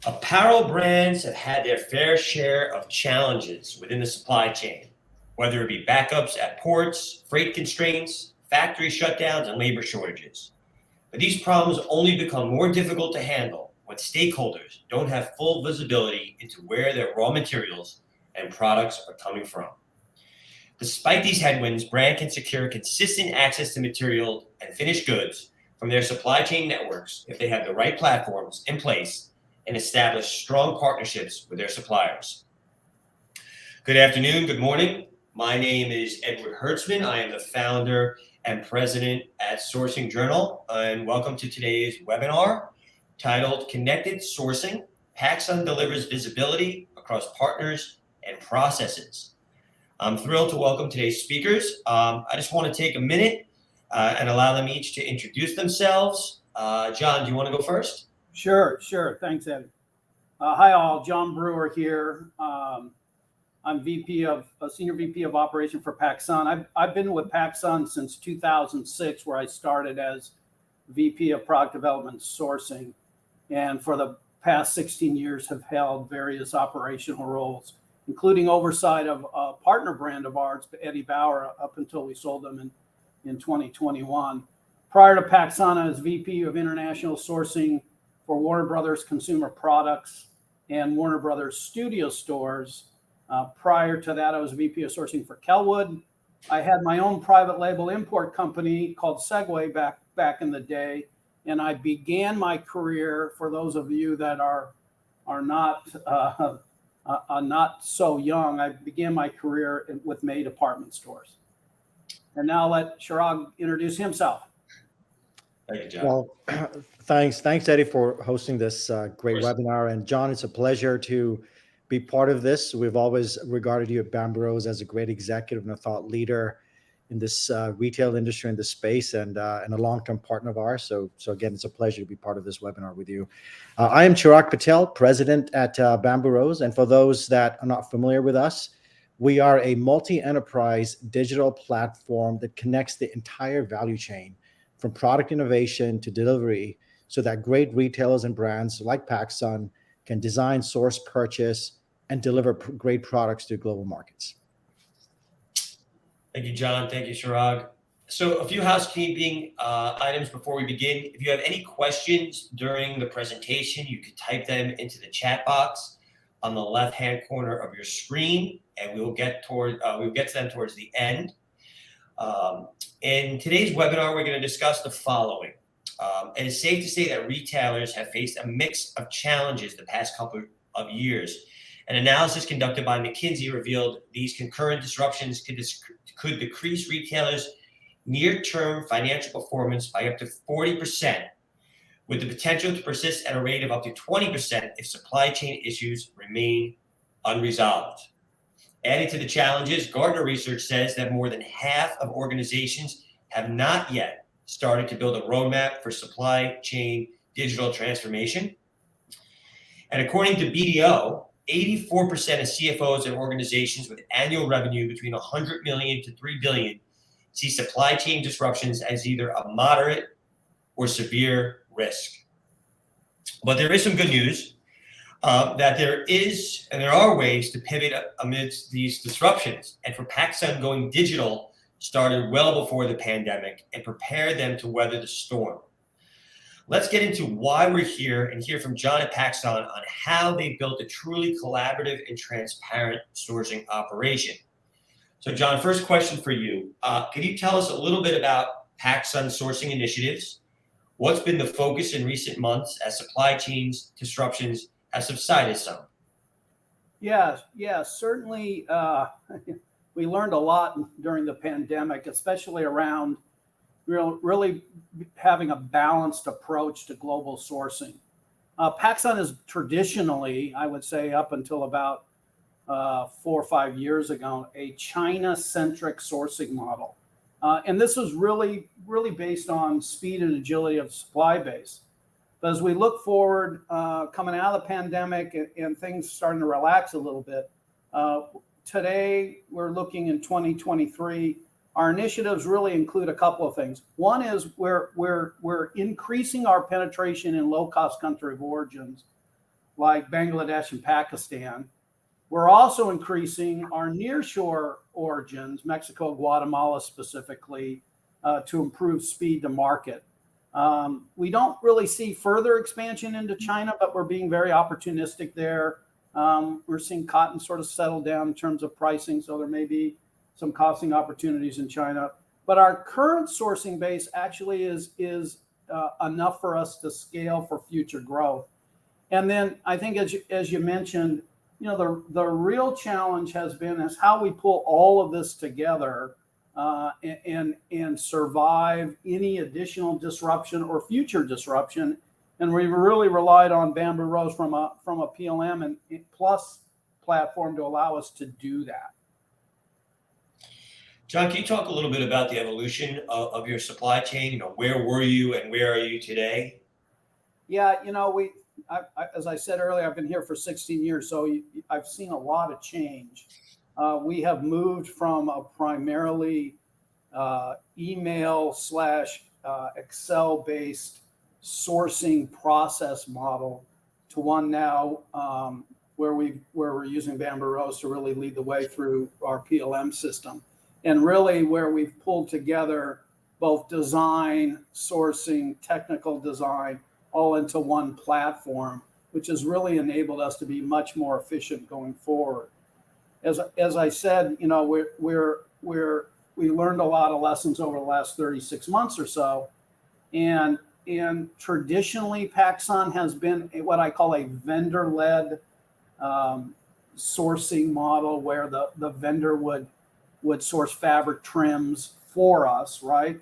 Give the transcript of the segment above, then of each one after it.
Apparel brands have had their fair share of challenges within the supply chain, whether it be backups at ports, freight constraints, factory shutdowns, and labor shortages. But these problems only become more difficult to handle when stakeholders don't have full visibility into where their raw materials and products are coming from. Despite these headwinds, brands can secure consistent access to material and finished goods from their supply chain networks if they have the right platforms in place and establish strong partnerships with their suppliers. Good afternoon, good morning. My name is Edward Hertzman. I am the founder and president at Sourcing Journal, and welcome to today's webinar titled Connected Sourcing, PacSun Delivers Visibility Across Partners and Processes. I'm thrilled to welcome today's speakers. I just want to take a minute and allow them each to introduce themselves. John, do you want to go first? Sure. Thanks, Ed. Hi, all. John Brewer here. I'm Senior VP of Operation for PacSun. I've been with PacSun since 2006, where I started as VP of Product Development Sourcing, and for the past 16 years have held various operational roles, including oversight of a partner brand of ours, Eddie Bauer, up until we sold them in 2021. Prior to PacSun, I was VP of International Sourcing for Warner Brothers Consumer Products and Warner Brothers Studio Stores. Prior to that, I was VP of Sourcing for Kellwood. I had my own private label import company called Segway back in the day, and I began my career, for those of you that are not so young, I began my career with May department stores. And now I'll let Chirag introduce himself. Thank you, John. Well, thanks, Eddie, for hosting this great webinar. And John, it's a pleasure to be part of this. We've always regarded you at Bamboo Rose as a great executive and a thought leader in this retail industry, in this space, and a long-term partner of ours. So again, it's a pleasure to be part of this webinar with you. I am Chirag Patel, president at Bamboo Rose. And for those that are not familiar with us, we are a multi-enterprise digital platform that connects the entire value chain from product innovation to delivery, so that great retailers and brands like PacSun can design, source, purchase, and deliver great products to global markets. Thank you, John. Thank you, Chirag. So a few housekeeping items before we begin. If you have any questions during the presentation, you can type them into the chat box on the left-hand corner of your screen, and we'll get to them towards the end. In today's webinar, we're going to discuss the following. It is safe to say that retailers have faced a mix of challenges the past couple of years. An analysis conducted by McKinsey revealed these concurrent disruptions could decrease retailers' near-term financial performance by up to 40%, with the potential to persist at a rate of up to 20% if supply chain issues remain unresolved. Adding to the challenges, Gartner research says that more than half of organizations have not yet started to build a roadmap for supply chain digital transformation. And according to BDO, 84% of CFOs and organizations with annual revenue between 100 million to 3 billion see supply chain disruptions as either a moderate or severe risk. But there is some good news. That there are ways to pivot amidst these disruptions. And for PacSun, going digital started well before the pandemic and prepared them to weather the storm. Let's get into why we're here and hear from John at PacSun on how they built a truly collaborative and transparent sourcing operation. So John, first question for you. Can you tell us a little bit about PacSun sourcing initiatives? What's been the focus in recent months as supply chains disruptions have subsided some? Yeah, certainly. We learned a lot during the pandemic, especially around really having a balanced approach to global sourcing. PacSun is traditionally, I would say up until about 4 or 5 years ago, a China-centric sourcing model. And this was really based on speed and agility of supply base. But as we look forward, coming out of the pandemic and things starting to relax a little bit, today we're looking in 2023. Our initiatives really include a couple of things. One is we're increasing our penetration in low-cost country of origins like Bangladesh and Pakistan. We're also increasing our nearshore origins, Mexico, Guatemala specifically, to improve speed to market. We don't really see further expansion into China, but we're being very opportunistic there. We're seeing cotton sort of settle down in terms of pricing, so there may be some costing opportunities in China. But our current sourcing base actually is enough for us to scale for future growth. And then I think, as you mentioned, the real challenge has been is how we pull all of this together and survive any additional disruption or future disruption. And we've really relied on Bamboo Rose from a PLM and plus platform to allow us to do that. John, can you talk a little bit about the evolution of your supply chain? Where were you and where are you today? Yeah, as I said earlier, I've been here for 16 years, so I've seen a lot of change. We have moved from a primarily email / Excel-based sourcing process model to one now where we're using Bamboo Rose to really lead the way through our PLM system, and really where we've pulled together both design, sourcing, technical design, all into one platform, which has really enabled us to be much more efficient going forward. As I said, we learned a lot of lessons over the last 36 months or so, and traditionally PacSun has been what I call a vendor-led sourcing model, where the vendor would source fabric trims for us, right?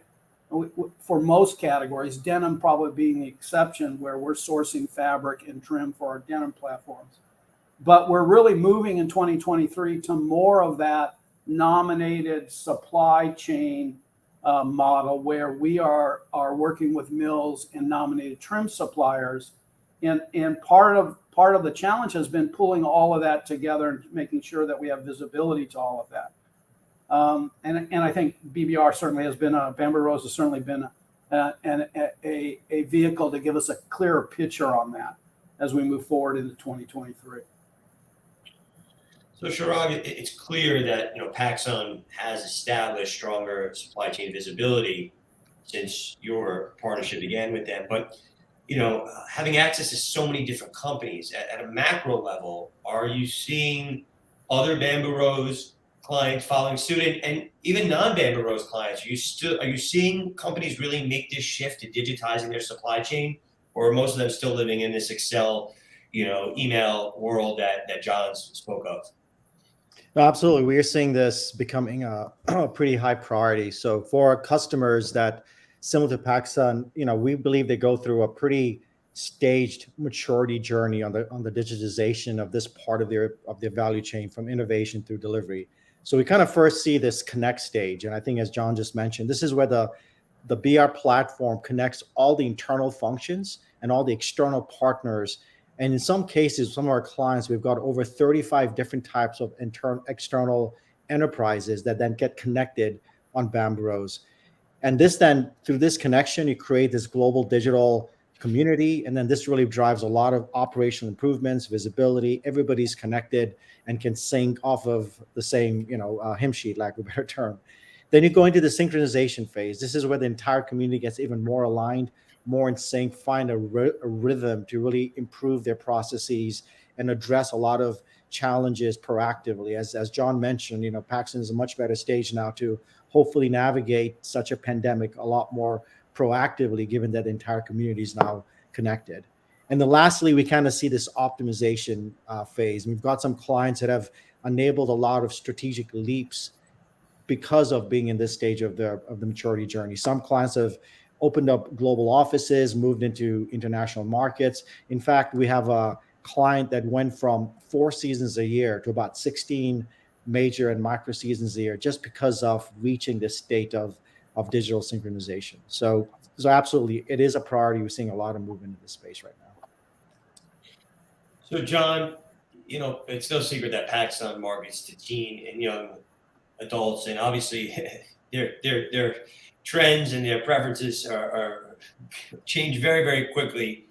For most categories, denim probably being the exception, where we're sourcing fabric and trim for our denim platforms. But we're really moving in 2023 to more of that nominated supply chain model, where we are working with mills and nominated trim suppliers. And part of the challenge has been pulling all of that together and making sure that we have visibility to all of that. And I think BBR certainly has been Bamboo Rose has certainly been a vehicle to give us a clearer picture on that as we move forward into 2023. So Chirag, it's clear that PacSun has established stronger supply chain visibility since your partnership began with them. But having access to so many different companies at a macro level, are you seeing other Bamboo Rose clients following suit, and even non-Bamboo Rose clients? Are you seeing companies really make this shift to digitizing their supply chain, or are most of them still living in this Excel, email world that John spoke of? No, absolutely. We are seeing this becoming a pretty high priority. So for our customers that, similar to PacSun, we believe they go through a pretty staged maturity journey on the digitization of this part of their value chain, from innovation through delivery. So we kind of first see this connect stage. And I think, as John just mentioned, this is where the BR platform connects all the internal functions and all the external partners. And in some cases, some of our clients, we've got over 35 different types of external enterprises that then get connected on Bamboo Rose. And through this connection, you create this global digital community. And then this really drives a lot of operational improvements, visibility. Everybody's connected and can sync off of the same, hymn sheet, lack of a better term. Then you go into the synchronization phase. This is where the entire community gets even more aligned, more in sync, find a rhythm to really improve their processes and address a lot of challenges proactively. As John mentioned, PacSun is a much better stage now to hopefully navigate such a pandemic a lot more proactively, given that the entire community is now connected. And then lastly, we kind of see this optimization phase. We've got some clients that have enabled a lot of strategic leaps because of being in this stage of the maturity journey. Some clients have opened up global offices, moved into international markets. In fact, we have a client that went from 4 seasons a year to about 16 major and micro seasons a year, just because of reaching this state of digital synchronization. So absolutely, it is a priority. We're seeing a lot of movement in this space right now. So John, it's no secret that PacSun markets to teen and young adults, and obviously their trends and their preferences are change very, very quickly.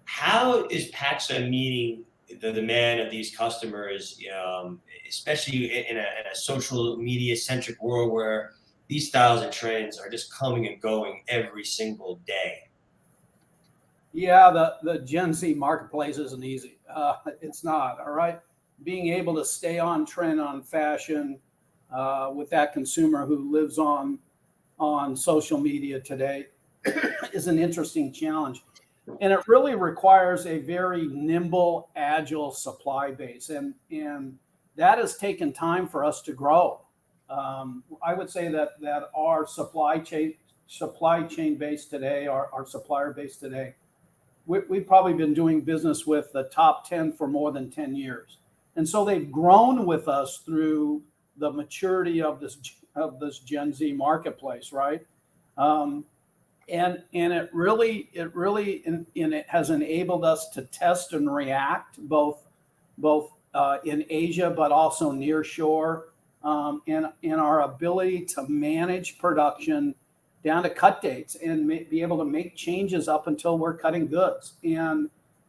How is PacSun meeting the demand of these customers, especially in a social media centric world where these styles and trends are just coming and going every single day? Yeah, the Gen Z marketplace isn't easy. It's not. All right. Being able to stay on trend on fashion with that consumer who lives on social media today is an interesting challenge. And it really requires a very nimble, agile supply base. And that has taken time for us to grow. I would say that our supply chain base today, our supplier base today, we've probably been doing business with the top 10 for more than 10 years. And so they've grown with us through the maturity of this Gen Z marketplace, right? And it really it has enabled us to test and react both in Asia, but also near shore, and our ability to manage production down to cut dates and be able to make changes up until we're cutting goods.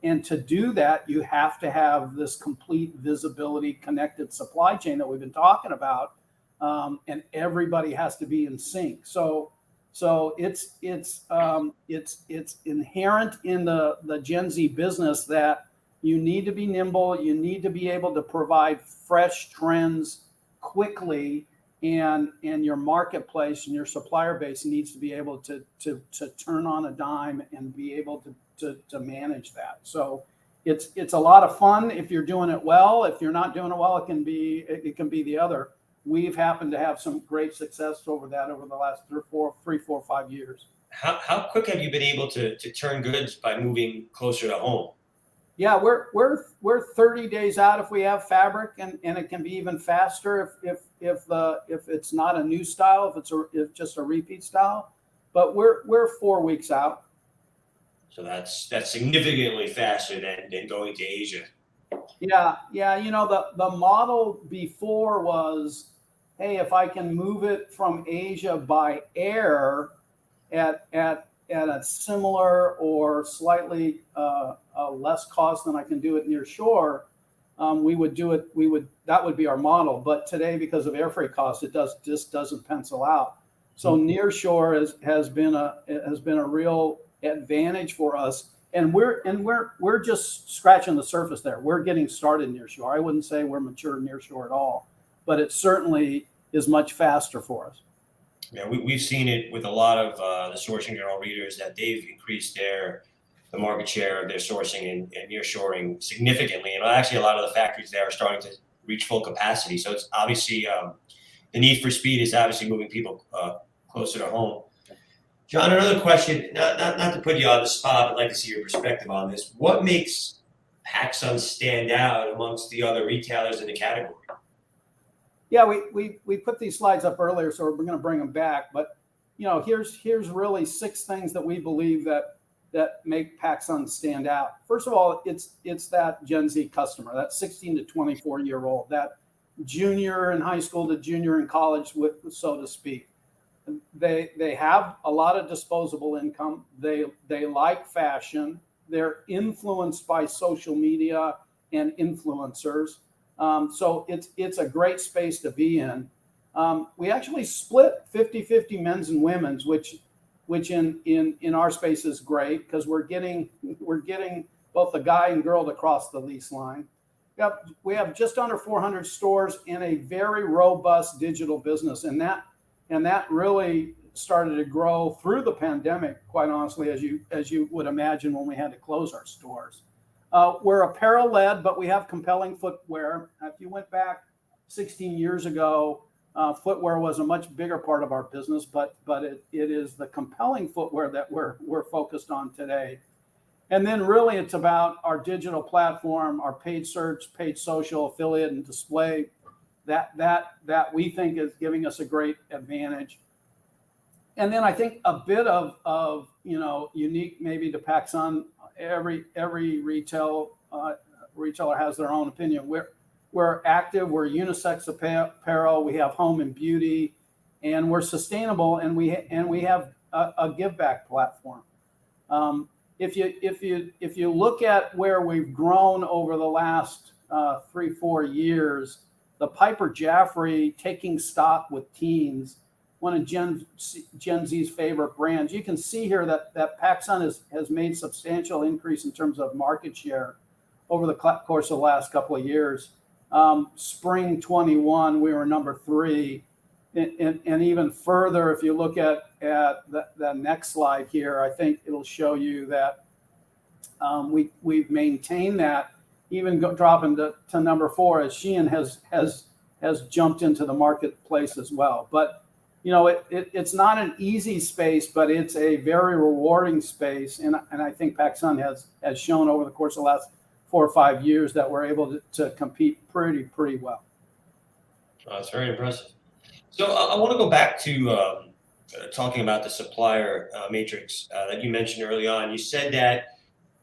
And to do that, you have to have this complete visibility, connected supply chain that we've been talking about, and everybody has to be in sync. So it's inherent in the Gen Z business that you need to be nimble. You need to be able to provide fresh trends quickly, and your marketplace and your supplier base needs to be able to turn on a dime and be able to manage that. So it's a lot of fun if you're doing it well. If you're not doing it well, it can be the other. We've happened to have some great success over the last 3, 4, 5 years. How quick have you been able to turn goods by moving closer to home? Yeah, we're 30 days out if we have fabric, and it can be even faster if it's not a new style, if just a repeat style. But we're 4 weeks out. So that's significantly faster than going to Asia. Yeah. The model before was, hey, if I can move it from Asia by air at a similar or slightly less cost than I can do it near shore, we would do it. That would be our model. But today, because of air freight costs, just doesn't pencil out. So near shore has been a real advantage for us, and we're just scratching the surface there. We're getting started near shore. I wouldn't say we're mature near shore at all, but it certainly is much faster for us. Yeah, we've seen it with a lot of the Sourcing Journal readers that they've increased the market share of their sourcing and nearshoring significantly, and actually a lot of the factories there are starting to reach full capacity. So it's obviously the need for speed is obviously moving people closer to home. John, another question, not to put you on the spot, but I'd like to see your perspective on this. What makes PacSun stand out amongst the other retailers in the category? Yeah, we put these slides up earlier, so we're going to bring them back. But here's really 6 things that we believe that make PacSun stand out. First of all, it's that Gen Z customer, that 16 to 24-year-old, that junior in high school to junior in college, so to speak. They have a lot of disposable income. They like fashion. They're influenced by social media and influencers. So it's a great space to be in. We actually split 50-50 men's and women's, which in our space is great because we're getting both the guy and girl to cross the lease line. We have just under 400 stores and a very robust digital business, and that really started to grow through the pandemic, quite honestly, as you would imagine when we had to close our stores. We're apparel led, but we have compelling footwear. If you went back 16 years ago, footwear was a much bigger part of our business, but it is the compelling footwear that we're focused on today. And then really it's about our digital platform, our paid search, paid social, affiliate, and display that we think is giving us a great advantage. And then I think a bit of unique maybe to PacSun. Every retailer has their own opinion. We're active. We're unisex apparel. We have home and beauty, and we're sustainable. And we have a give back platform. if you look at where we've grown over the last 3-4 years, the Piper Jaffray taking stock with teens, one of Gen Z's favorite brands. You can see here that PacSun has made substantial increase in terms of market share over the course of the last couple of years. Spring 21, we were number 3. And even further, if you look at the next slide here, I think it'll show you that we've maintained that, even dropping to number 4 as Shein has jumped into the marketplace as well. But it's not an easy space, but it's a very rewarding space, and I think PacSun has shown over the course of the last 4 or 5 years that we're able to compete pretty well. That's very impressive. So I want to go back to talking about the supplier matrix that you mentioned early on. You said that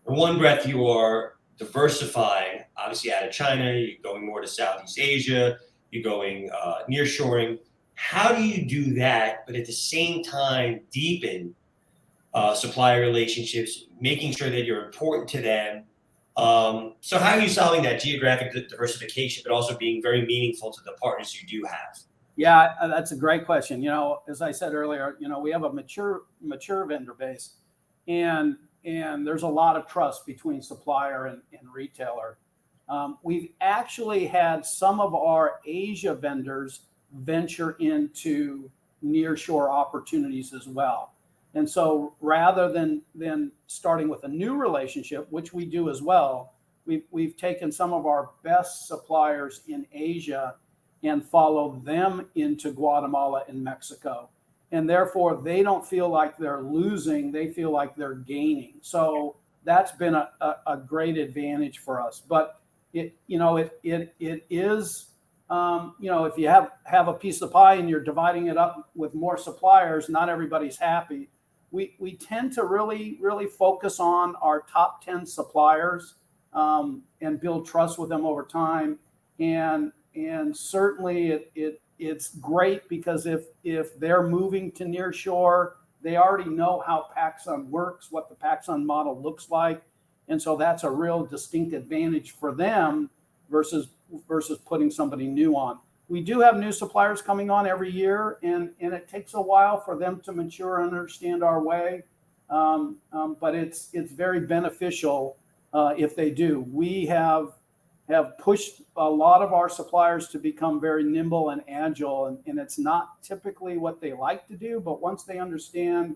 in one breath you are diversifying, obviously out of China, you're going more to Southeast Asia, you're going nearshoring. How do you do that, but at the same time deepen supplier relationships, making sure that you're important to them? So how are you solving that geographic diversification, but also being very meaningful to the partners you do have? Yeah, that's a great question. As I said earlier, we have a mature vendor base, and there's a lot of trust between supplier and retailer. We've actually had some of our Asia vendors venture into nearshore opportunities as well. And so rather than starting with a new relationship, which we do as well, we've taken some of our best suppliers in Asia and followed them into Guatemala and Mexico. And therefore, they don't feel like they're losing, they feel like they're gaining. So that's been a great advantage for us. But it is, if you have a piece of pie and you're dividing it up with more suppliers, not everybody's happy. We tend to really focus on our top 10 suppliers and build trust with them over time. And certainly it's great because if they're moving to near shore, they already know how PacSun works, what the PacSun model looks like. And so that's a real distinct advantage for them versus putting somebody new on. We do have new suppliers coming on every year, and it takes a while for them to mature and understand our way. But it's very beneficial if they do. We have pushed a lot of our suppliers to become very nimble and agile, and it's not typically what they like to do, but once they understand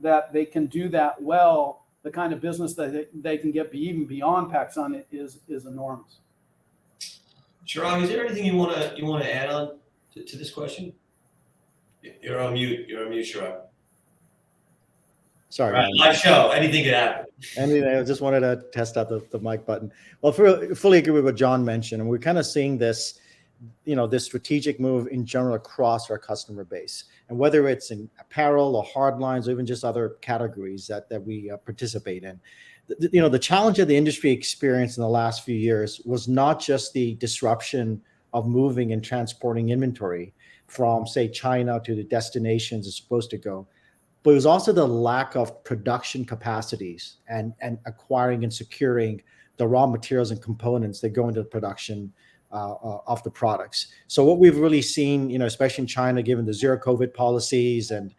that they can do that well, the kind of business that they can get even beyond PacSun is enormous. Chirag, is there anything you want to add on to this question? You're on mute. You're on mute, Chirag. Sorry. Right, live show. Anything could happen. I just wanted to test out the mic button. Well, fully agree with what John mentioned, and we're kind of seeing this, this strategic move in general across our customer base, and whether it's in apparel or hard lines or even just other categories that we participate in. The challenge that the industry experienced in the last few years was not just the disruption of moving and transporting inventory from, say, China to the destinations it's supposed to go, but it was also the lack of production capacities and acquiring and securing the raw materials and components that go into the production of the products. So what we've really seen, especially in China, given the zero COVID policies and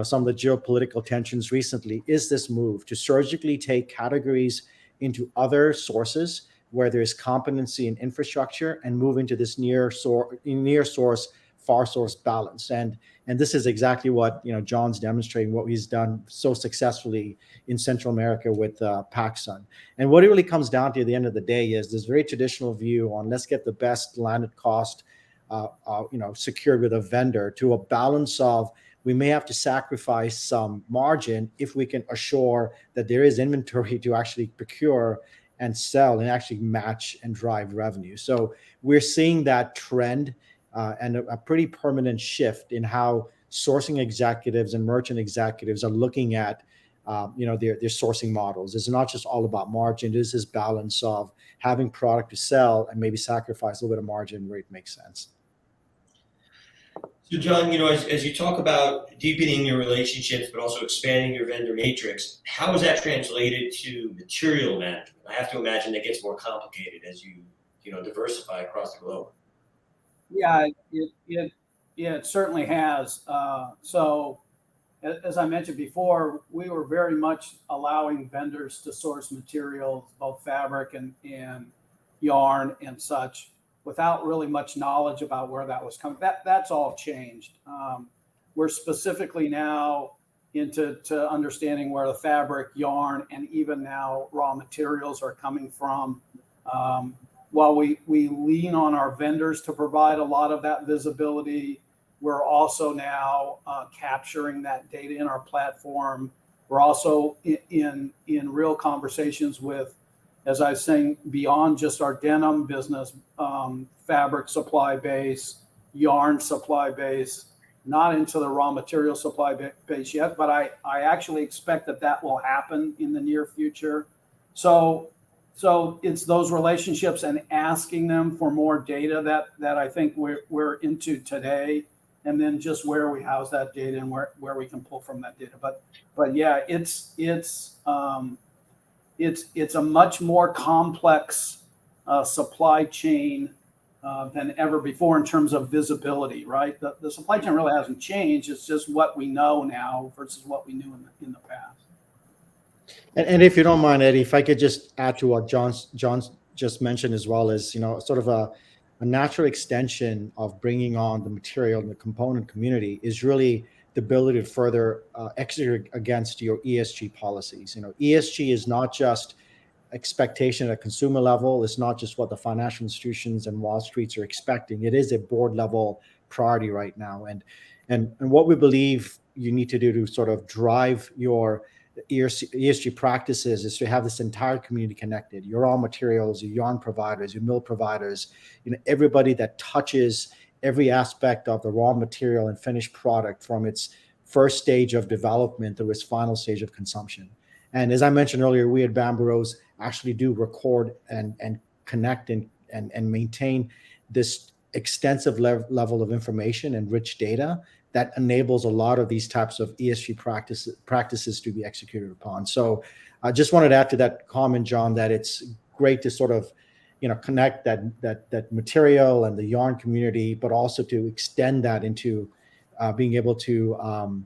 some of the geopolitical tensions recently, is this move to surgically take categories into other sources where there's competency in infrastructure and move into this near source, far source balance. And this is exactly what John's demonstrating, what he's done so successfully in Central America with PacSun. And what it really comes down to at the end of the day is this very traditional view on let's get the best landed cost secured with a vendor, to a balance of we may have to sacrifice some margin if we can assure that there is inventory to actually procure and sell and actually match and drive revenue. So we're seeing that trend and a pretty permanent shift in how sourcing executives and merchant executives are looking at their sourcing models. It's not just all about margin. It is this balance of having product to sell and maybe sacrifice a little bit of margin where it makes sense. So, John, as you talk about deepening your relationships, but also expanding your vendor matrix, how is that translated to material management? I have to imagine that gets more complicated as you diversify across the globe. Yeah, it certainly has. So, as I mentioned before, we were very much allowing vendors to source materials, both fabric and yarn and such, without really much knowledge about where that was coming. That's all changed. We're specifically now into understanding where the fabric, yarn, and even now raw materials are coming from. While we lean on our vendors to provide a lot of that visibility, we're also now capturing that data in our platform. We're also in real conversations with, as I was saying, beyond just our denim business, fabric supply base, yarn supply base, not into the raw material supply base yet, but I actually expect that will happen in the near future. So it's those relationships and asking them for more data that I think we're into today, and then just where we house that data and where we can pull from that data. But yeah, it's a much more complex supply chain than ever before in terms of visibility, right? The supply chain really hasn't changed. It's just what we know now versus what we knew in the past. And if you don't mind, Eddie, if I could just add to what John's just mentioned, as well as, sort of a natural extension of bringing on the material and the component community is really the ability to further execute against your ESG policies. ESG is not just expectation at a consumer level. It's not just what the financial institutions and Wall Streets are expecting. It is a board level priority right now. And what we believe you need to do to sort of drive your ESG practices is to have this entire community connected. Your raw materials, your yarn providers, your mill providers, everybody that touches every aspect of the raw material and finished product from its first stage of development to its final stage of consumption. And as I mentioned earlier, we at Bamboo Rose actually do record and connect and maintain this extensive level of information and rich data that enables a lot of these types of ESG practices to be executed upon. So I just wanted to add to that comment, John, that it's great to sort of connect that material and the yarn community, but also to extend that into being able to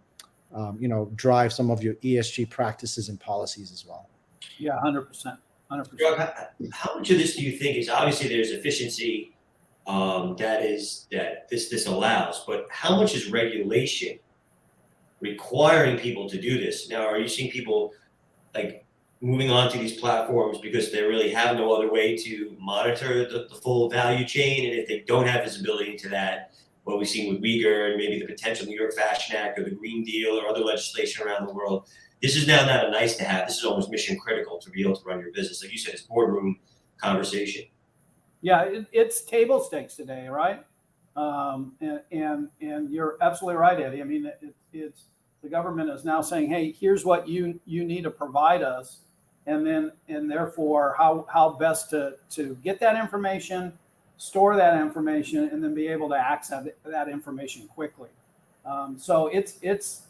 drive some of your ESG practices and policies as well. Yeah, 100%. 100%. Doug, how much of this do you think is, obviously there's efficiency that this allows, but how much is regulation requiring people to do this? Now, are you seeing people like moving on to these platforms because they really have no other way to monitor the full value chain? And if they don't have visibility into that, what we've seen with Uyghur and maybe the potential New York Fashion Act or the Green Deal or other legislation around the world, this is now not a nice to have. This is almost mission critical to be able to run your business. Like you said, it's boardroom conversation. Yeah, it's table stakes today, right? And you're absolutely right, Eddie. I mean, it's the government is now saying, hey, here's what you need to provide us, and therefore how best to get that information, store that information, and then be able to access that information quickly. So it's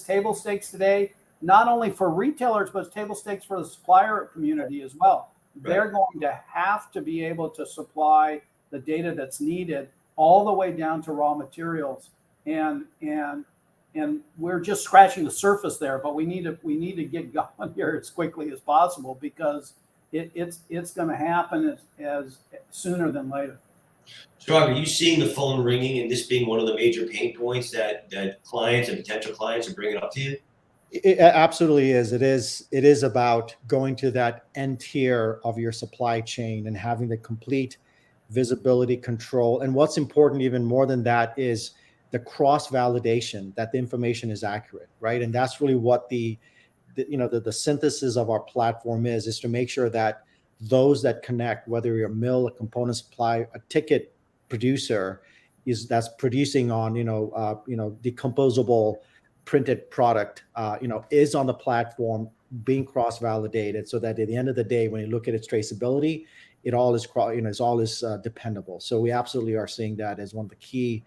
table stakes today, not only for retailers, but it's table stakes for the supplier community as well. Right. They're going to have to be able to supply the data that's needed all the way down to raw materials, and we're just scratching the surface there. But we need to get going here as quickly as possible, because it's going to happen as sooner than later. So, are you seeing the phone ringing and this being one of the major pain points that clients and potential clients are bringing up to you? It absolutely is. It is about going to that end tier of your supply chain and having the complete visibility, control. And what's important even more than that is the cross validation that the information is accurate, right? And that's really what the synthesis of our platform is to make sure that those that connect, whether you're a mill, a component supply, a ticket producer, that's producing on decomposable printed product, is on the platform being cross-validated, so that at the end of the day, when you look at its traceability, it all is dependable. So we absolutely are seeing that as one of the key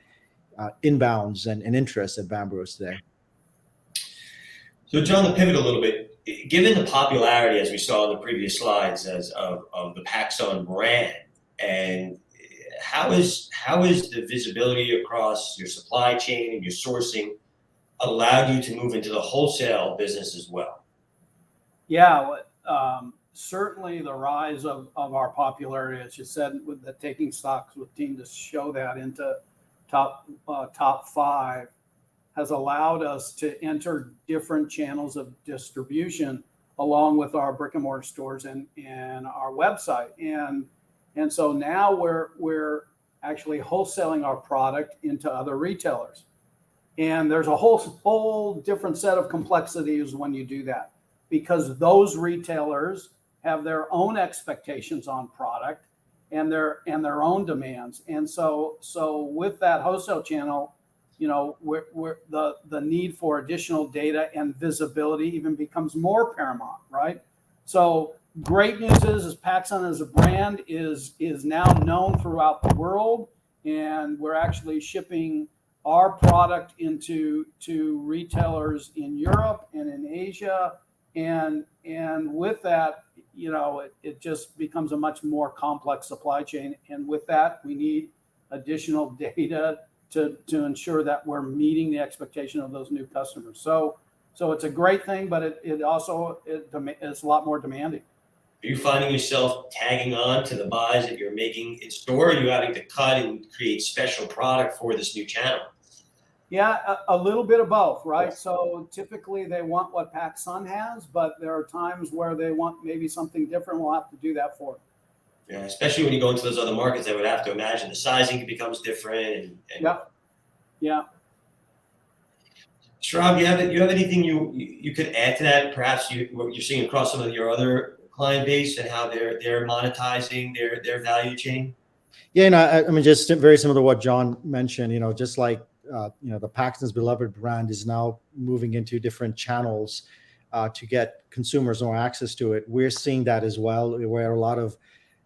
inbounds and interest at Bambros today. So, John, to pivot a little bit, given the popularity, as we saw in the previous slides, of the PacSun brand, and how is the visibility across your supply chain and your sourcing allowed you to move into the wholesale business as well? Yeah, certainly the rise of our popularity, as you said, with the taking stocks with team to show that into top 5, has allowed us to enter different channels of distribution along with our brick and mortar stores and our website. And so now we're actually wholesaling our product into other retailers. And there's a whole different set of complexities when you do that, because those retailers have their own expectations on product and their own demands. And so with that wholesale channel, you know, the need for additional data and visibility even becomes more paramount, right? So great news is PacSun as a brand is now known throughout the world, and we're actually shipping our product into retailers in Europe and in Asia, and with that, you know, it just becomes a much more complex supply chain, and with that, we need additional data to ensure that we're meeting the expectation of those new customers. So it's a great thing, but it also it's a lot more demanding. Are you finding yourself tagging on to the buys that you're making in store? Or are you having to cut and create special product for this new channel? Yeah, a little bit of both, right? So typically they want what PacSun has, but there are times where they want maybe something different. We'll have to do that for them. Yeah, especially when you go into those other markets, I would have to imagine the sizing becomes different. Yeah. Shrab, you have anything you could add to that? Perhaps what you're seeing across some of your other client base and how they're monetizing their value chain? Yeah, I mean, just very similar to what John mentioned. Just like the PacSun's beloved brand is now moving into different channels to get consumers more access to it. We're seeing that as well, where a lot of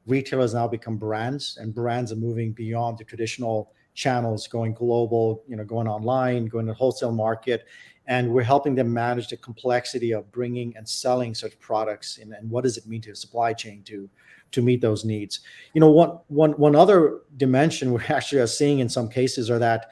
retailers now become brands, and brands are moving beyond the traditional channels, going global, going online, going to the wholesale market. And we're helping them manage the complexity of bringing and selling such products, and what does it mean to the supply chain to meet those needs. One other dimension we actually are seeing in some cases are that,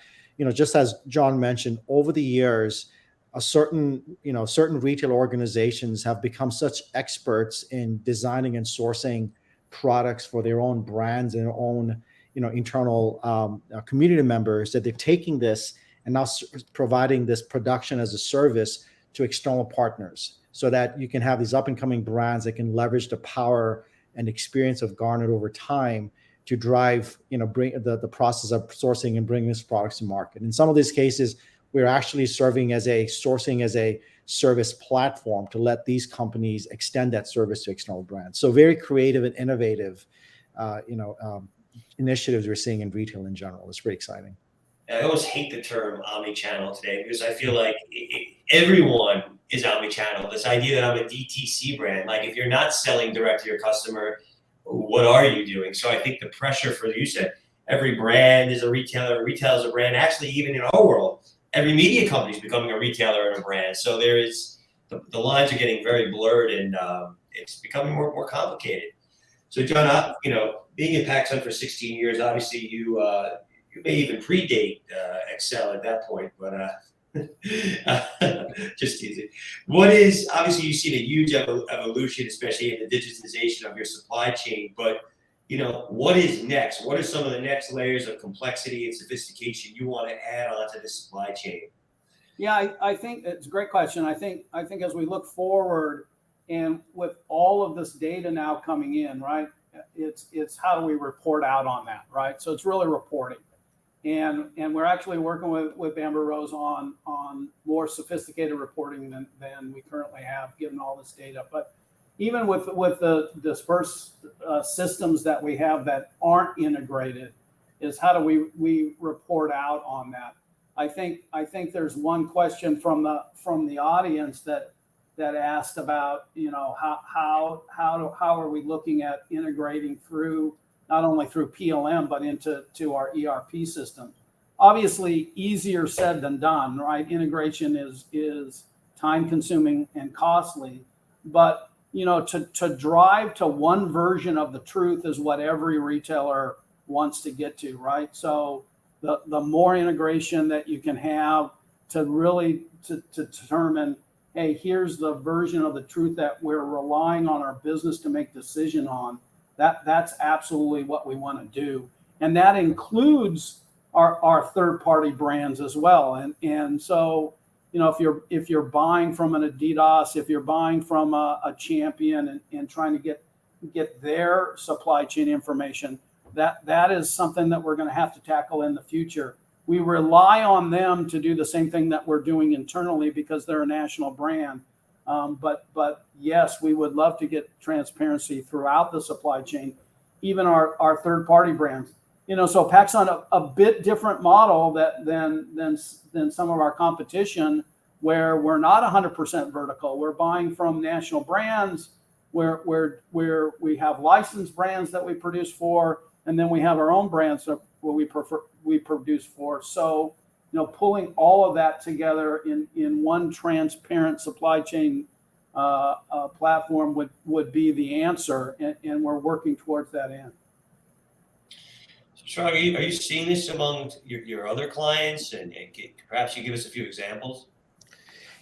just as John mentioned, over the years, certain retail organizations have become such experts in designing and sourcing products for their own brands and their own internal community members, that they're taking this and now providing this production as a service to external partners, so that you can have these up and coming brands that can leverage the power and experience of garnered over time to drive, bring the process of sourcing and bringing these products to market. In some of these cases, we're actually serving as a service platform to let these companies extend that service to external brands. So very creative and innovative, initiatives we're seeing in retail in general. It's pretty exciting. I always hate the term omni-channel today, because I feel like everyone is omni-channel. This idea that I'm a DTC brand, like if you're not selling direct to your customer, what are you doing? So I think the pressure for, you said, every brand is a retailer, retail is a brand. Actually, even in our world, every media company is becoming a retailer and a brand. So there is, the lines are getting very blurred, and it's becoming more complicated. So John, being at PacSun for 16 years, obviously you may even predate Excel at that point, but just teasing. Obviously you've seen a huge evolution, especially in the digitization of your supply chain, but what is next? What are some of the next layers of complexity and sophistication you want to add onto the supply chain? Yeah, I think it's a great question. I think as we look forward, and with all of this data now coming in, right, it's how do we report out on that, right? So it's really reporting. And we're actually working with Amber Rose on more sophisticated reporting than we currently have, given all this data. But even with the dispersed systems that we have that aren't integrated, is how do we report out on that? I think there's one question from the audience that asked about, how are we looking at integrating through, not only through PLM, but into our ERP system. obviously easier said than done, right? Integration is time consuming and costly, but to drive to one version of the truth is what every retailer wants to get to, right? So the more integration that you can have to really to determine, hey, here's the version of the truth that we're relying on our business to make decision on. That's absolutely what we want to do, and that includes our third party brands as well. And so if you're buying from an Adidas, if you're buying from a Champion and trying to get their supply chain information, that is something that we're going to have to tackle in the future. We rely on them to do the same thing that we're doing internally because they're a national brand. But yes, we would love to get transparency throughout the supply chain, even our third party brands. So PacSun a bit different model than some of our competition, where we're not 100% vertical. We're buying from national brands where we have licensed brands that we produce for, and then we have our own brands that we produce for. So pulling all of that together in one transparent supply chain platform would be the answer, and we're working towards that end. So, Chirag, are you seeing this among your other clients, and perhaps you give us a few examples?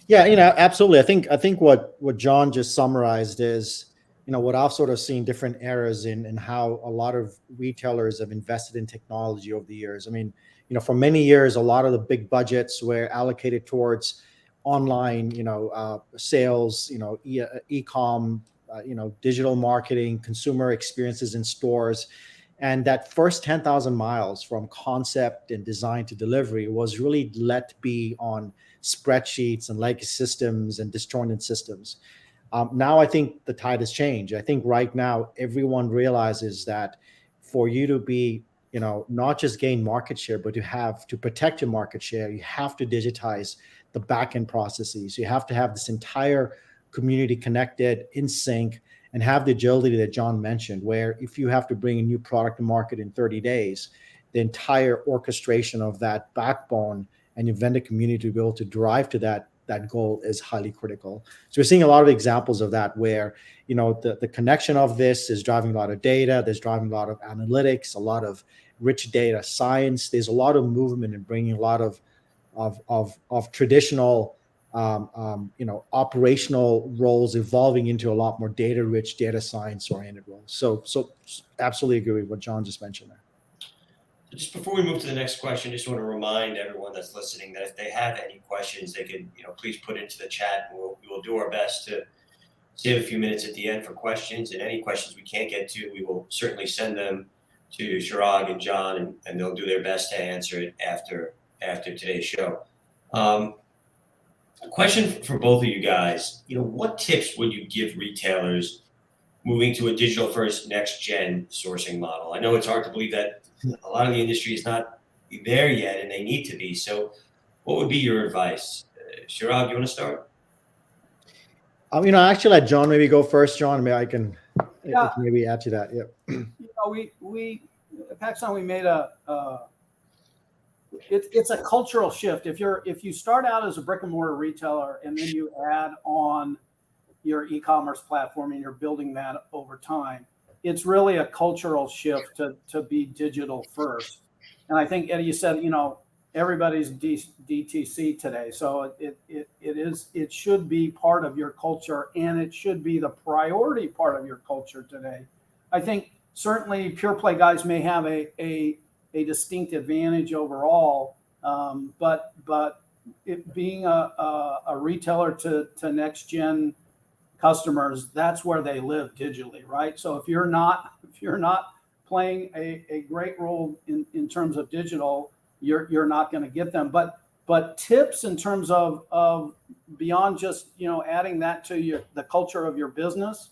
Yeah, absolutely. I think what John just summarized is, what I've sort of seen different eras in how a lot of retailers have invested in technology over the years. I mean, for many years, a lot of the big budgets were allocated towards online, sales, e-com, digital marketing, consumer experiences in stores. And that first 10,000 miles from concept and design to delivery was really let be on spreadsheets and legacy systems and disjointed systems. Now I think the tide has changed. I think right now everyone realizes that for you to be, not just gain market share, but to protect your market share, you have to digitize the back-end processes. You have to have this entire community connected, in sync, and have the agility that John mentioned, where if you have to bring a new product to market in 30 days, the entire orchestration of that backbone and your vendor community to be able to drive to that goal is highly critical. So we're seeing a lot of examples of that where, the connection of this is driving a lot of data. There's driving a lot of analytics, a lot of rich data science. There's a lot of movement in bringing a lot of traditional, operational roles evolving into a lot more data-rich, data science-oriented roles. So absolutely agree with what John just mentioned there. Just before we move to the next question, just want to remind everyone that's listening that if they have any questions, they can, please put into the chat. And we will do our best to save a few minutes at the end for questions. And any questions we can't get to, we will certainly send them to Chirag and John, and they'll do their best to answer it after today's show. A question for both of you guys. What tips would you give retailers moving to a digital-first, next-gen sourcing model? I know it's hard to believe that a lot of the industry is not there yet, and they need to be. So what would be your advice? Chirag, you want to start? Actually let John maybe go first. John, maybe I can maybe add to that. Yeah. We PacSun, we made it's a cultural shift. If you start out as a brick and mortar retailer and then you add on your e-commerce platform and you're building that over time, it's really a cultural shift to be digital first. And I think, Eddie, you said, everybody's DTC today. So it should be part of your culture, and it should be the priority part of your culture today. I think certainly pure play guys may have a distinct advantage overall, but it being a retailer to next gen customers, that's where they live digitally, right? So if you're not playing a great role in terms of digital, you're not going to get them. But tips in terms of beyond just adding that to the culture of your business.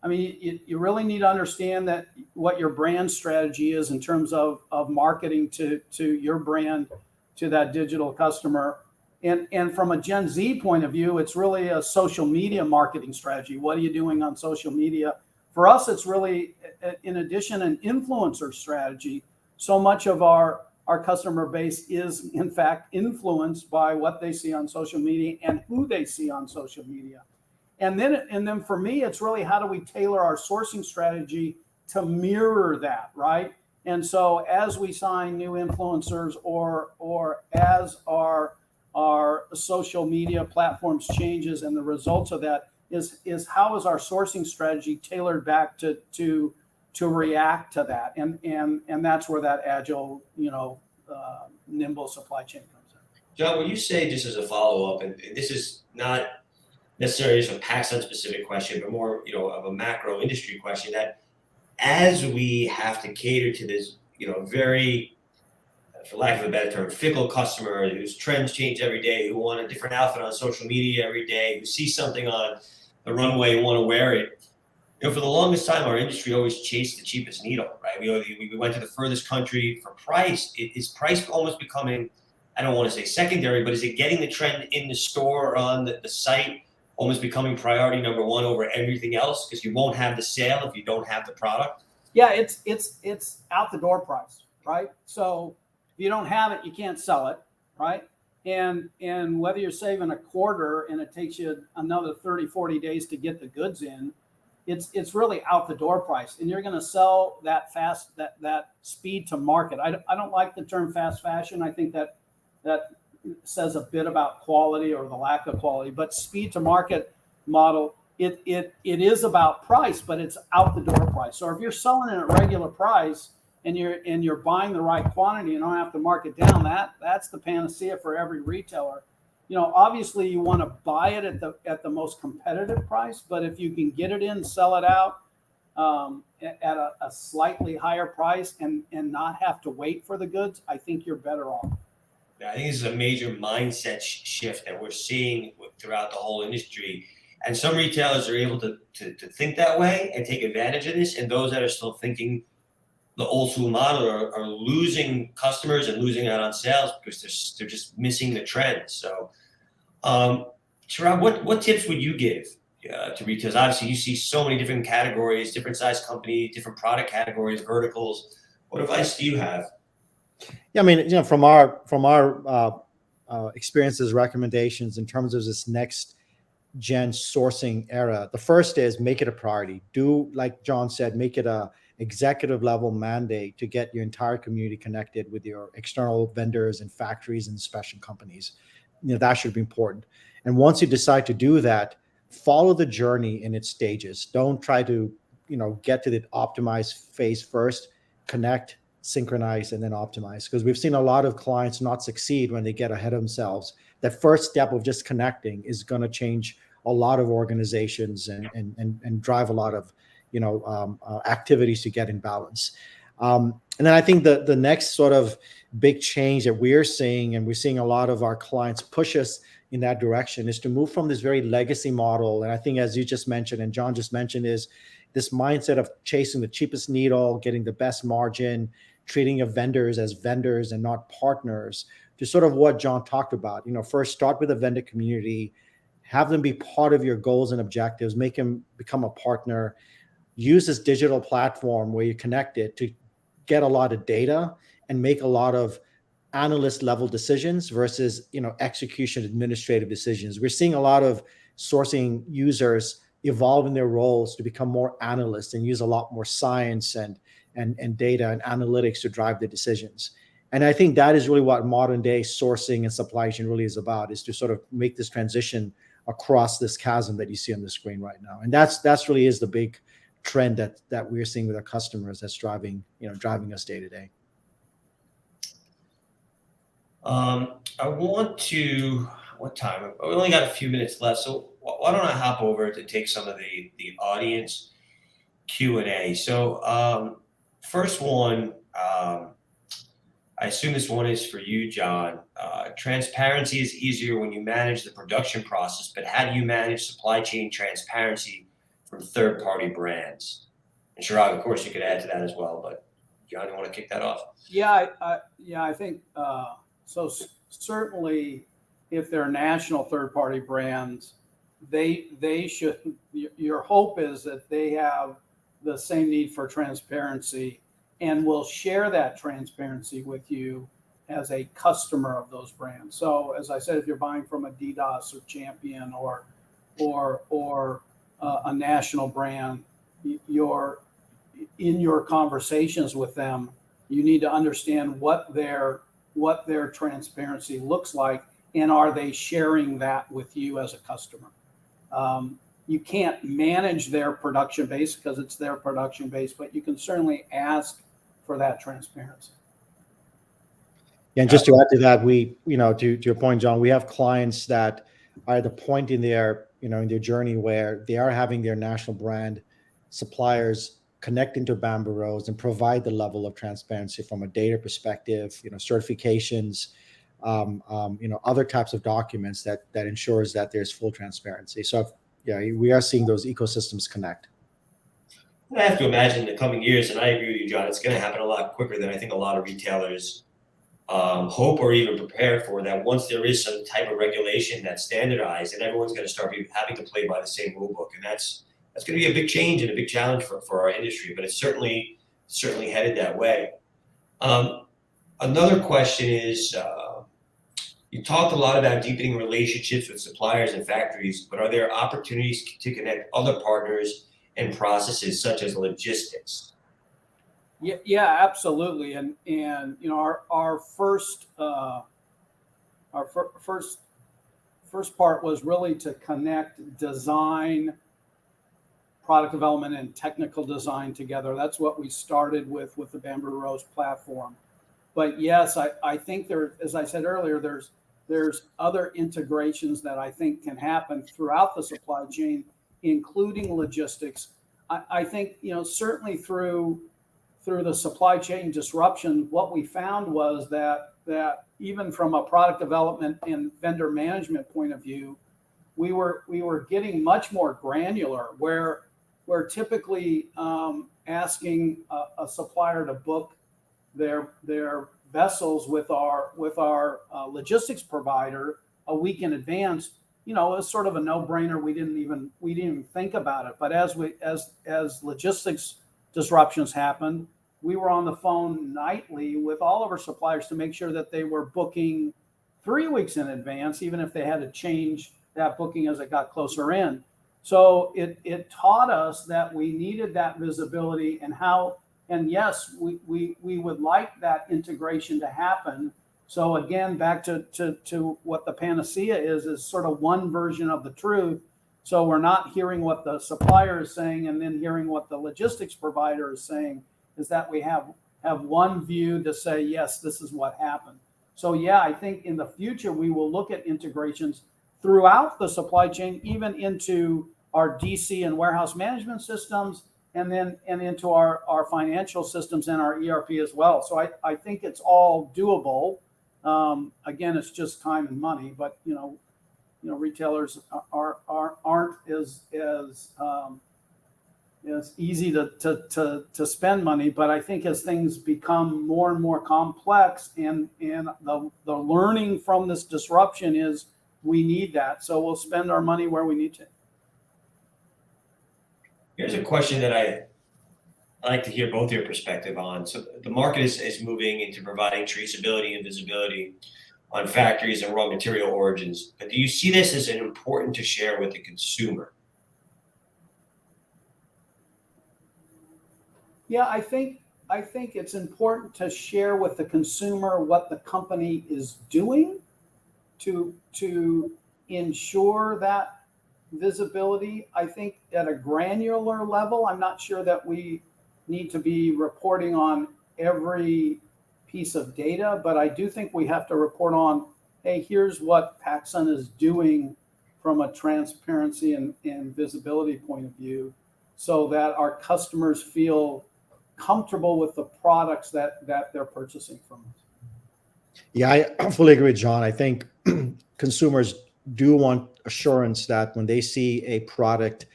I mean, you really need to understand that what your brand strategy is in terms of marketing to your brand to that digital customer. And from a Gen Z point of view, it's really a social media marketing strategy. What are you doing on social media? For us, it's really, in addition, an influencer strategy. So much of our our customer base is in fact influenced by what they see on social media and who they see on social media. And then for me, it's really how do we tailor our sourcing strategy to mirror that, right? And so as we sign new influencers or as our social media platforms changes, and the results of that is how is our sourcing strategy tailored back to react to that, and that's where that agile, nimble supply chain comes in. John, when you say, just as a follow up, and this is not necessarily just a PacSun specific question, but more of a macro industry question, that as we have to cater to this very, for lack of a better term, fickle customer whose trends change every day, who want a different outfit on social media every day, who see something on the runway and want to wear it. For the longest time, our industry always chased the cheapest needle, right? We went to the furthest country for price. Is price almost becoming, I don't want to say secondary, but is it getting the trend in the store or on the site almost becoming priority number one over everything else? Because you won't have the sale if you don't have the product. Yeah, it's out the door price, right? So if you don't have it, you can't sell it, right? And whether you're saving a quarter and it takes you another 30, 40 days to get the goods in, it's really out the door price, and you're going to sell that fast, that speed to market. I don't like the term fast fashion. I think that says a bit about quality or the lack of quality, but speed to market model, it is about price, but it's out the door price. So if you're selling it at regular price and you're buying the right quantity and don't have to mark it down, that's the panacea for every retailer. Obviously you want to buy it at the most competitive price, but if you can get it in, sell it out at a slightly higher price and not have to wait for the goods, I think you're better off. I think this is a major mindset shift that we're seeing throughout the whole industry. And some retailers are able to think that way and take advantage of this. And those that are still thinking the old school model are losing customers and losing out on sales because they're just missing the trend. So, Sharad, what tips would you give to retailers? Obviously, you see so many different categories, different size companies, different product categories, verticals. What advice do you have? Yeah, I mean, from our experiences, recommendations in terms of this next gen sourcing era, the first is make it a priority. Do, like John said, make it a executive level mandate to get your entire community connected with your external vendors and factories and special companies. That should be important. And once you decide to do that, follow the journey in its stages. Don't try to, get to the optimized phase first. Connect, synchronize, and then optimize. Because we've seen a lot of clients not succeed when they get ahead of themselves. That first step of just connecting is going to change a lot of organizations and drive a lot of activities to get in balance. And then I think the next sort of big change that we're seeing, and we're seeing a lot of our clients push us in that direction, is to move from this very legacy model. And I think, as you just mentioned and John just mentioned, is this mindset of chasing the cheapest needle, getting the best margin, treating your vendors as vendors and not partners, to sort of what John talked about. First start with the vendor community, have them be part of your goals and objectives, make them become a partner. Use this digital platform where you connect it to get a lot of data and make a lot of analyst level decisions versus, execution administrative decisions. We're seeing a lot of sourcing users evolve in their roles to become more analysts and use a lot more science and data and analytics to drive the decisions. And I think that is really what modern day sourcing and supply chain really is about, is to sort of make this transition across this chasm that you see on the screen right now. And that's really is the big trend that we're seeing with our customers that's driving us day to day. What time? We only got a few minutes left, so why don't I hop over to take some of the audience Q&A. So first one, I assume this one is for you, John. Transparency is easier when you manage the production process, but how do you manage supply chain transparency from third-party brands? And Sharad, of course, you could add to that as well, but John, you want to kick that off? Yeah, I think so. Certainly, if they're national third-party brands, they should. Your hope is that they have the same need for transparency and will share that transparency with you as a customer of those brands. So as I said, if you're buying from Adidas or Champion or a national brand, you're in your conversations with them, you need to understand what their transparency looks like, and are they sharing that with you as a customer. You can't manage their production base because it's their production base, but you can certainly ask for that transparency. And just to add to that, to your point, John, we have clients that are at the point in their journey where they are having their national brand suppliers connect into Bamboo Rose and provide the level of transparency from a data perspective, certifications, other types of documents that ensures that there's full transparency. So yeah, we are seeing those ecosystems connect. I have to imagine in the coming years, and I agree with you, John, it's going to happen a lot quicker than I think a lot of retailers hope or even prepare for, that once there is some type of regulation that's standardized, and everyone's going to start having to play by the same rule book. And that's going to be a big change and a big challenge for our industry, but it's certainly headed that way. Another question is, you talked a lot about deepening relationships with suppliers and factories, but are there opportunities to connect other partners and processes such as logistics? Yeah, absolutely. And our first part was really to connect design, product development, and technical design together. That's what we started with the Bamboo Rose platform. But yes, I think as I said earlier, there's other integrations that I think can happen throughout the supply chain, including logistics. I think certainly through the supply chain disruption, what we found was that even from a product development and vendor management point of view, we were getting much more granular, where we're typically asking a supplier to book their vessels with our logistics provider a week in advance. It was sort of a no-brainer. We didn't even think about it. But as logistics disruptions happened, we were on the phone nightly with all of our suppliers to make sure that they were booking 3 weeks in advance, even if they had to change that booking as it got closer in. So it taught us that we needed that visibility, and yes, we would like that integration to happen. So again, back to what the panacea is sort of one version of the truth. So we're not hearing what the supplier is saying and then hearing what the logistics provider is saying, is that we have one view to say, yes, this is what happened. So yeah, I think in the future, we will look at integrations throughout the supply chain, even into our DC and warehouse management systems, and into our financial systems and our ERP as well. So I think it's all doable. Again, it's just time and money, but retailers aren't as easy to spend money. But I think as things become more and more complex, and the learning from this disruption is we need that. So we'll spend our money where we need to. Here's a question that I'd like to hear both your perspective on. So the market is moving into providing traceability and visibility on factories and raw material origins. But do you see this as important to share with the consumer? Yeah, I think it's important to share with the consumer what the company is doing to ensure that visibility. I think at a granular level, I'm not sure that we need to be reporting on every piece of data, but I do think we have to report on, hey, here's what PacSun is doing from a transparency and visibility point of view, so that our customers feel comfortable with the products that they're purchasing from us. Yeah, I fully agree with John. I think consumers do want assurance that when they see a product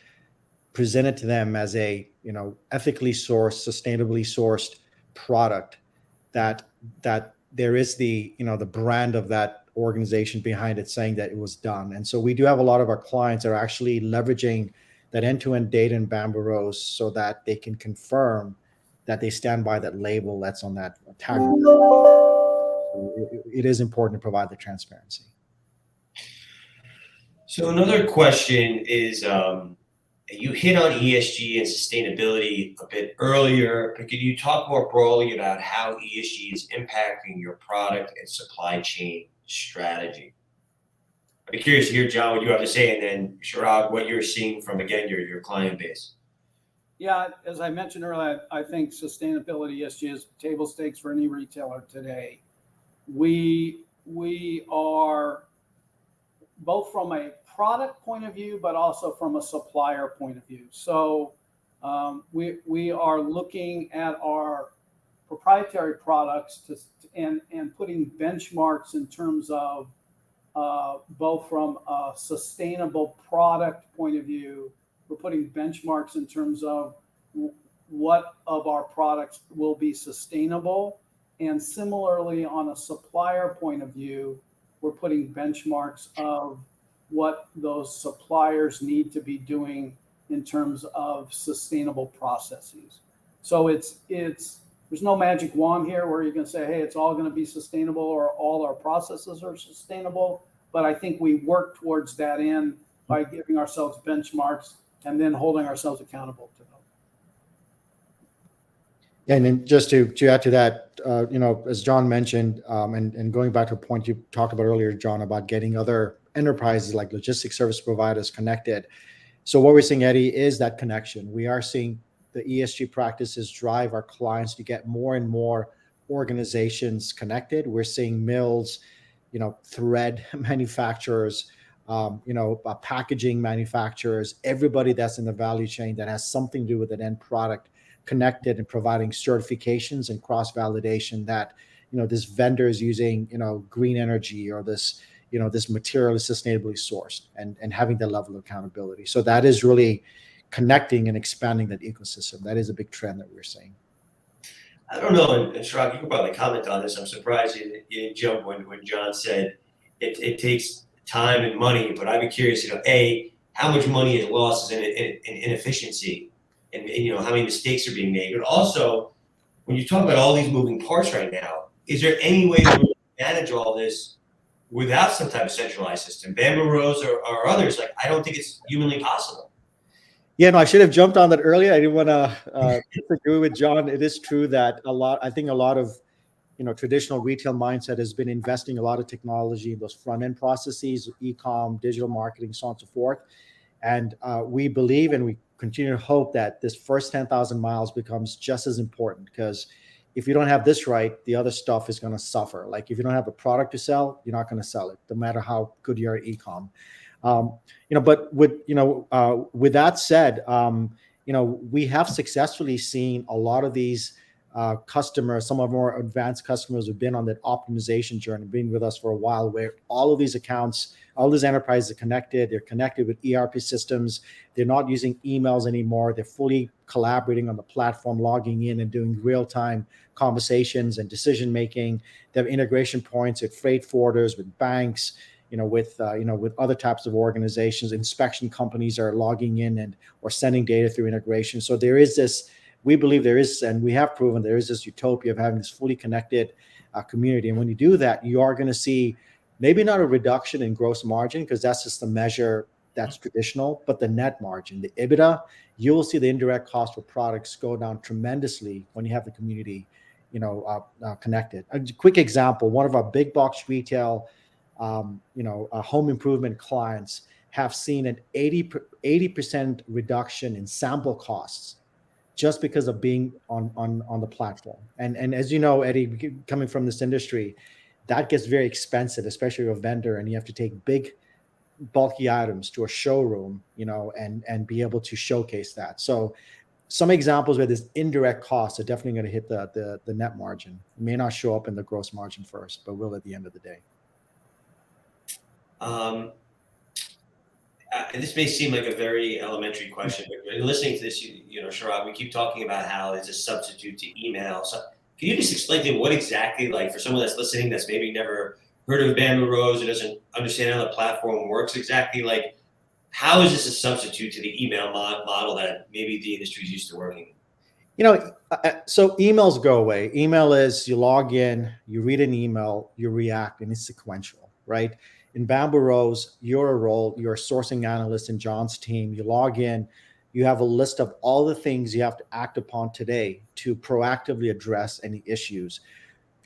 presented to them as a ethically sourced, sustainably sourced product, that there is the brand of that organization behind it saying that it was done. And so we do have a lot of our clients that are actually leveraging that end-to-end data in Bamboo Rose so that they can confirm that they stand by that label that's on that tag. So it is important to provide the transparency. So another question is, you hit on ESG and sustainability a bit earlier, but could you talk more broadly about how ESG is impacting your product and supply chain strategy? I'd be curious to hear, John, what you have to say, and then Chirag, what you're seeing from, again, your client base. Yeah, as I mentioned earlier, I think sustainability, ESG, is table stakes for any retailer today. We are both from a product point of view, but also from a supplier point of view. So we are looking at our proprietary products and putting benchmarks in terms of both from a sustainable product point of view. We're putting benchmarks in terms of what of our products will be sustainable. And similarly, on a supplier point of view, we're putting benchmarks of what those suppliers need to be doing in terms of sustainable processes. So there's no magic wand here where you can say, hey, it's all going to be sustainable or all our processes are sustainable. But I think we work towards that end by giving ourselves benchmarks and then holding ourselves accountable to them. Yeah, and then just to add to that, as John mentioned, and going back to a point you talked about earlier, John, about getting other enterprises like logistics service providers connected. So what we're seeing, Eddie, is that connection. We are seeing the ESG practices drive our clients to get more and more organizations connected. We're seeing mills, thread manufacturers, packaging manufacturers, everybody that's in the value chain that has something to do with an end product connected and providing certifications and cross-validation that, this vendor is using, green energy or this material is sustainably sourced and having that level of accountability. So that is really connecting and expanding that ecosystem. That is a big trend that we're seeing. I don't know, and Chirag, you can probably comment on this. I'm surprised you didn't jump when John said it takes time and money, but I'd be curious, how much money is lost in inefficiency and how many mistakes are being made. But also, when you talk about all these moving parts right now, is there any way to really manage all this without some type of centralized system? Bamboo Rose or others, I don't think it's humanly possible. Yeah, no, I should have jumped on that earlier. I didn't want to disagree with John. It is true that a lot of traditional retail mindset has been investing a lot of technology in those front end processes, e-com, digital marketing, so on and so forth. And we believe and we continue to hope that this first 10,000 miles becomes just as important, because if you don't have this right, the other stuff is going to suffer. Like if you don't have a product to sell, you're not going to sell it, no matter how good you are at e-com. But with that said, we have successfully seen a lot of these customers, some of our more advanced customers who've been on that optimization journey, been with us for a while, where all of these accounts, all these enterprises are connected. They're connected with ERP systems. They're not using emails anymore. They're fully collaborating on the platform, logging in and doing real-time conversations and decision-making. They have integration points with freight forwarders, with banks, with other types of organizations. Inspection companies are logging in or sending data through integration. So there is this, we believe there is, and we have proven there is this utopia of having this fully connected community. And when you do that, you are going to see maybe not a reduction in gross margin, because that's just the measure that's traditional, but the net margin, the EBITDA, you will see the indirect cost for products go down tremendously when you have the community, connected. A quick example: one of our big box retail home improvement clients have seen an 80% reduction in sample costs just because of being on the platform. And as you know, Eddie, coming from this industry, that gets very expensive, especially with a vendor, and you have to take big bulky items to a showroom, and be able to showcase that. So some examples where this indirect costs are definitely going to hit the net margin. It may not show up in the gross margin first, but will at the end of the day. This may seem like a very elementary question, but in listening to this, Chirag, we keep talking about how it's a substitute to email. So can you just explain to me what exactly, for someone that's listening that's maybe never heard of Bamboo Rose or doesn't understand how the platform works exactly, how is this a substitute to the email model that maybe the industry is used to working? So emails go away. Email is you log in, you read an email, you react, and it's sequential, right? In Bamboo Rose, you're a sourcing analyst in John's team. You log in, you have a list of all the things you have to act upon today to proactively address any issues.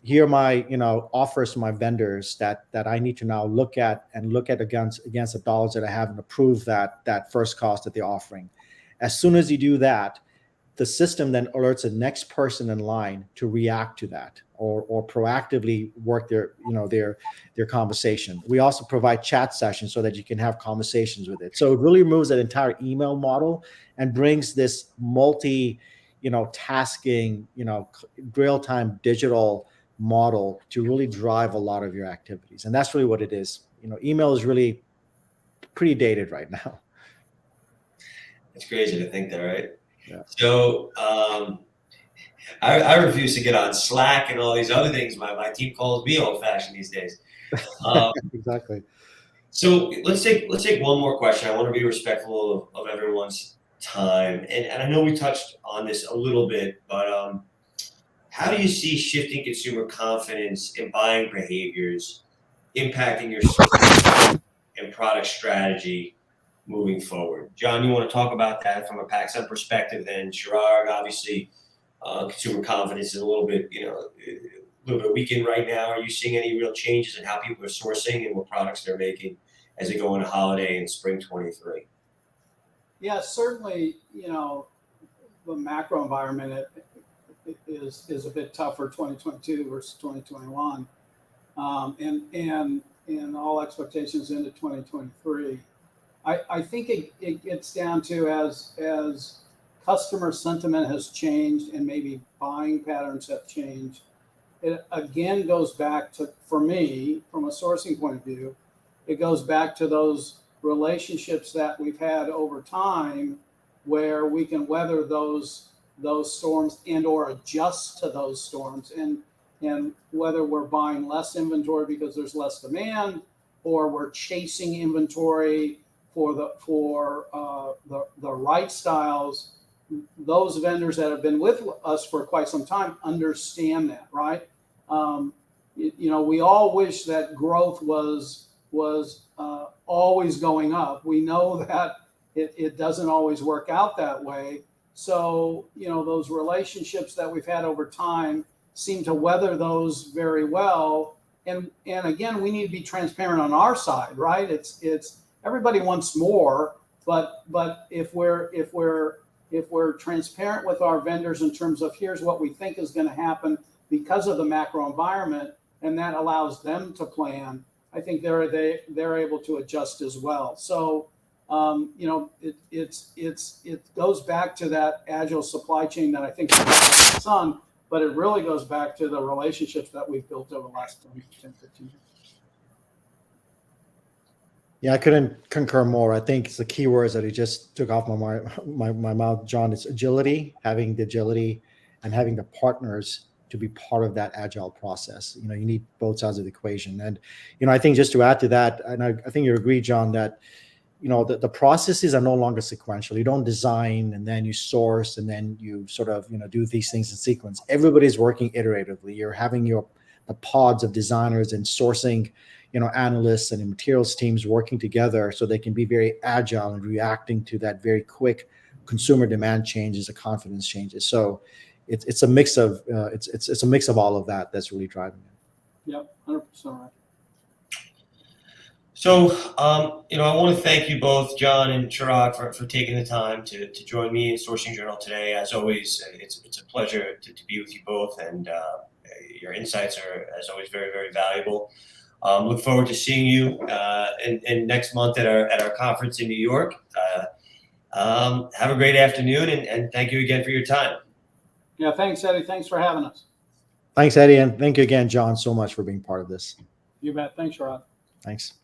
Here are my, offers to my vendors that I need to now look at against the dollars that I have and approve that first cost that they're offering. As soon as you do that, the system then alerts the next person in line to react to that or proactively work their conversation. We also provide chat sessions so that you can have conversations with it. So it really removes that entire email model and brings this tasking, real-time digital model to really drive a lot of your activities. And that's really what it is. Email is really pretty dated right now. It's crazy to think that, right? Yeah. So I refuse to get on Slack and all these other things. My team calls me old-fashioned these days. Exactly. So let's take one more question. I want to be respectful of everyone's time, and I know we touched on this a little bit, but how do you see shifting consumer confidence and buying behaviors impacting your and product strategy moving forward? John, you want to talk about that from a PacSun perspective? Then Chirag, obviously, consumer confidence is a little bit weakened right now. Are you seeing any real changes in how people are sourcing and what products they're making as they go into holiday and spring 23? Yeah, certainly, the macro environment is a bit tougher 2022 versus 2021, and all expectations into 2023. I think it gets down to as customer sentiment has changed and maybe buying patterns have changed. It again goes back to, for me, from a sourcing point of view, it goes back to those relationships that we've had over time where we can weather those storms and or adjust to those storms, and whether we're buying less inventory because there's less demand or we're chasing inventory for the right styles. Those vendors that have been with us for quite some time understand that, right? We all wish that growth was always going up. We know that it doesn't always work out that way. So, those relationships that we've had over time seem to weather those very well. And again, we need to be transparent on our side, right? It's everybody wants more, but if we're transparent with our vendors in terms of here's what we think is going to happen because of the macro environment, and that allows them to plan, I think they're able to adjust as well. So it goes back to that agile supply chain that I think is PacSun, but it really goes back to the relationships that we've built over the last 10, 15 years. Yeah, I couldn't concur more. I think it's the key words that he just took off my mouth, John. It's agility, having the agility and having the partners to be part of that agile process. You need both sides of the equation. And, I think just to add to that, and I think you agree, John, that, the processes are no longer sequential. You don't design and then you source and then you sort of, do these things in sequence. Everybody's working iteratively. You're having the pods of designers and sourcing, analysts and materials teams working together so they can be very agile and reacting to that very quick consumer demand changes, the confidence changes. So it's a mix of it's a mix of all of that that's really driving it. Yep, 100% right. So, I want to thank you both, John and Chirag, for taking the time to join me in Sourcing Journal today. As always, it's a pleasure to be with you both, and your insights are, as always, very, very valuable. Look forward to seeing you in next month at our conference in New York. Have a great afternoon, and thank you again for your time. Yeah, thanks, Eddie. Thanks for having us. Thanks, Eddie, and thank you again, John, so much for being part of this. You bet. Thanks, Rod. Thanks.